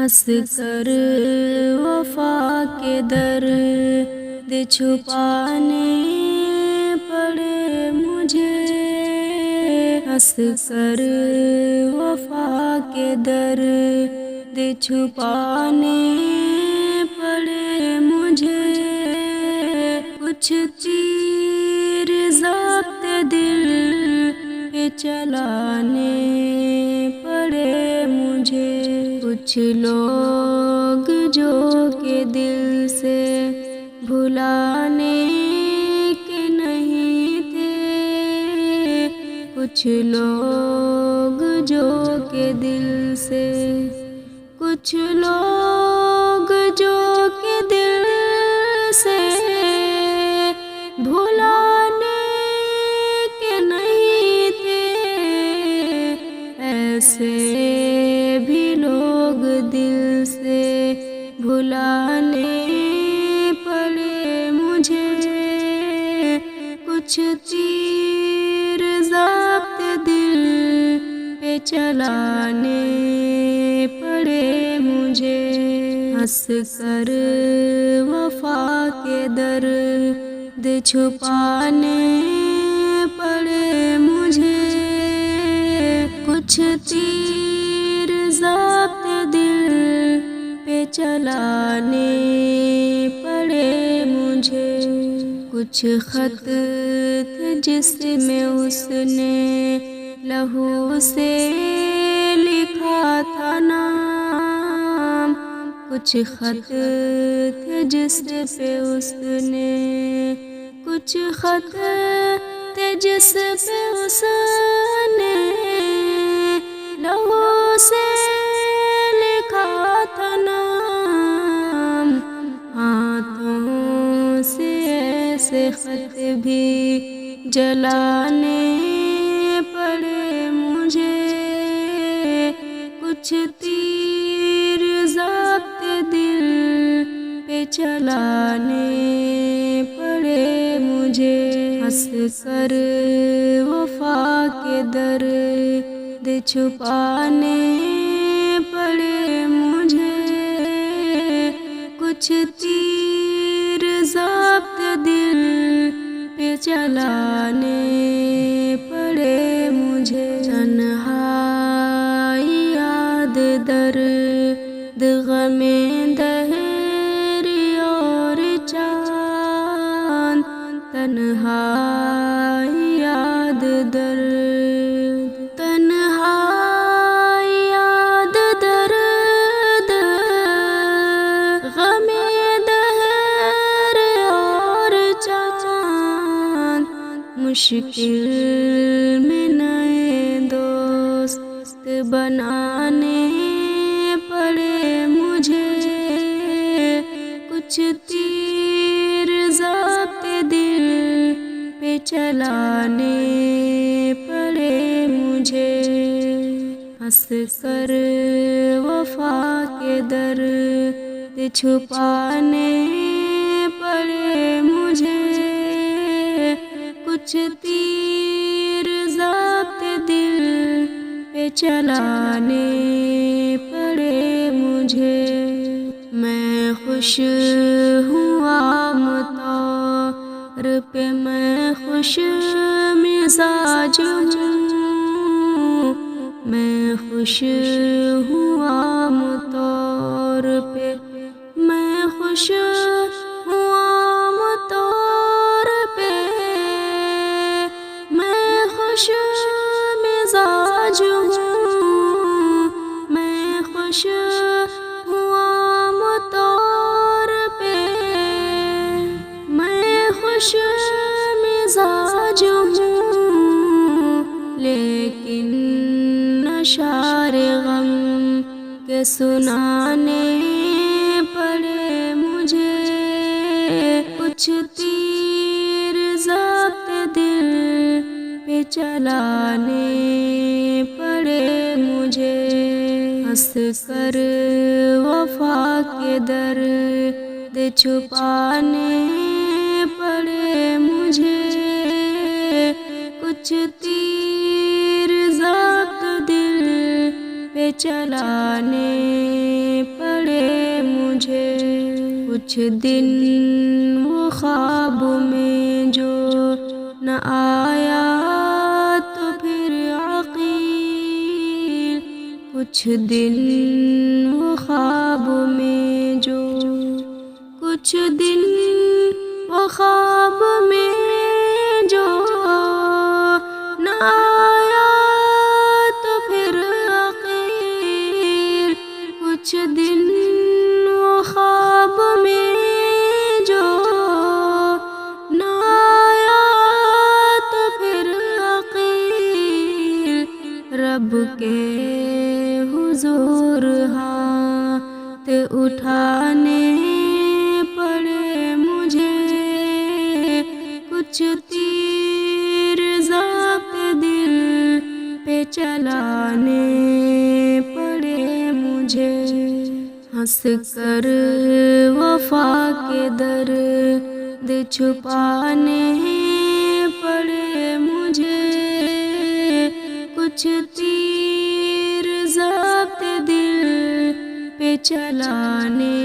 ہنس کر وفا کے درد چھپانے پڑے مجھے، ہنس کر وفا کے درد چھپانے پڑے مجھے، کچھ تیر ضابط دل پہ چلانے پڑے مجھے، کچھ لوگ جو کہ دل سے بھلانے کے نہیں تھے، کچھ لوگ جو کہ دل سے، کچھ لوگ جو کہ دل سے بھلانے کے نہیں تھے، ایسے بھی لوگ دل سے بھلانے پڑے مجھے، کچھ تیر ضابط دل پہ چلانے پڑے مجھے، ہنس کر وفا کے درد چھپانے پڑے مجھے، کچھ تیر ضابط دل پہ چلانے پڑے مجھے، کچھ خط تھے جس میں اس نے لہو سے لکھا تھا نام، کچھ خط تھے جس پہ اس نے، کچھ خط تھے جس پہ اس نے لہو سے لکھا تھا نام، ہاتھوں سے ایسے خط بھی جلانے پڑے مجھے، کچھ تیر ضابط دل پہ چلانے پڑے مجھے، ہنس کر وفا کے درد چھپانے پڑے مجھے، کچھ تیر ضابط دل پہ چلانے پڑے مجھے، تنہائی یاد درد غم دہر اور چاند، تنہائی یاد درد، تنہائی یاد درد غم دہر اور چاند، مشکل میں نئے دوست بنانے پڑے مجھے، کچھ تیر ضابط دل پہ چلانے پڑے مجھے، ہنس کر وفا کے درد چھپانے پڑے مجھے، کچھ تیر ضابط دل پہ چلانے پڑے مجھے، میں خوش ہوں عام طور پہ، میں خوش مزاج ہوں، میں خوش ہوں عام طور پہ، میں خوش ہوں عام طور پہ، میں خوش مزاج ہوں، میں خوش ہوں عام طور پہ، میں خوش مزاج ہوں، لیکن اشعار غم کے سنانے پڑے مجھے، کچھ تیر ضابط دل پہ چلانے پڑے مجھے، ہنس کر وفا کے درد چھپانے پڑے مجھے، کچھ تیر ضابط دل پہ پہ چلانے پڑے مجھے، کچھ دن وہ خواب میں جو نہ آیا تو پھر عقیل، کچھ دن وہ خواب میں جو، کچھ دن وہ خواب میں جو نہ آیا تو پھر عقیل، کچھ دن وہ خواب میں جو نہ آیا تو پھر عقیل، رب کے حضور ہاتھ اٹھانے پڑے مجھے، کچھ تیر ضابط دل پہ چلانے پڑے مجھے، ہنس کر وفا کے درد چھپانے پڑے مجھے، کچھ تیر ضابط دل پہ چلانے